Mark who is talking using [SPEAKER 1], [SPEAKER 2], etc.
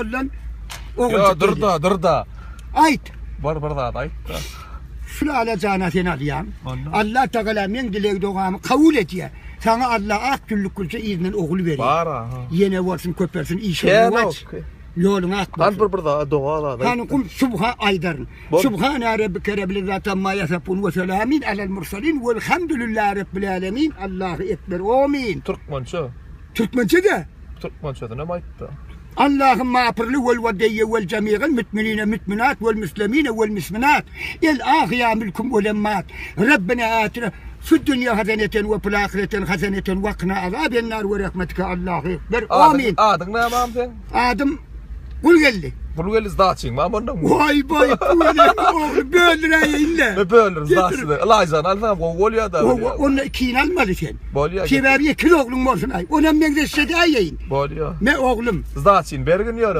[SPEAKER 1] Lan
[SPEAKER 2] Ya dur da.
[SPEAKER 1] Ayt.
[SPEAKER 2] Var da ayt da.
[SPEAKER 1] Şulale canaten alyan.
[SPEAKER 2] Allah.
[SPEAKER 1] Allah Teala men dilek doğamı kabul et ya. Sana Allah ak küllük kulça izinden oğlu veriyor.
[SPEAKER 2] Bara.
[SPEAKER 1] Yine varsın köpersin
[SPEAKER 2] Ya
[SPEAKER 1] işe
[SPEAKER 2] no.
[SPEAKER 1] vaç. Yolun ak.
[SPEAKER 2] Han bir da doğa da.
[SPEAKER 1] Hani kum subha aydarın. Subhane rabbike rabbil zati ma yasifun ve selamin alel mursalin velhamdülillahi rabbil alemin. Allahu ekber. Amin.
[SPEAKER 2] Türkmençe.
[SPEAKER 1] Türkmençe de.
[SPEAKER 2] Türkmençe ne aytta?
[SPEAKER 1] اللهم اغفر لي والودي والجميع المؤمنين المؤمنات والمسلمين والمسلمات الآخية منكم ولمات ربنا آتنا في الدنيا حسنة وفي الآخرة حسنة وقنا عذاب النار ورحمتك الله أكبر آمين.
[SPEAKER 2] Adın ne mam sen?
[SPEAKER 1] Adım Gülgelli.
[SPEAKER 2] Bulgel izdaçın mam ondan mı?
[SPEAKER 1] Vay vay oğlum böyle ille.
[SPEAKER 2] Ne böyle izdaçın? Allah izan alfa gol ya da.
[SPEAKER 1] Onu kin almadı sen.
[SPEAKER 2] Bol ya.
[SPEAKER 1] Kibariye kilo oğlum olsun ay. Ona men de şey ayayın.
[SPEAKER 2] Bol ya.
[SPEAKER 1] Me oğlum.
[SPEAKER 2] İzdaçın bergin ya.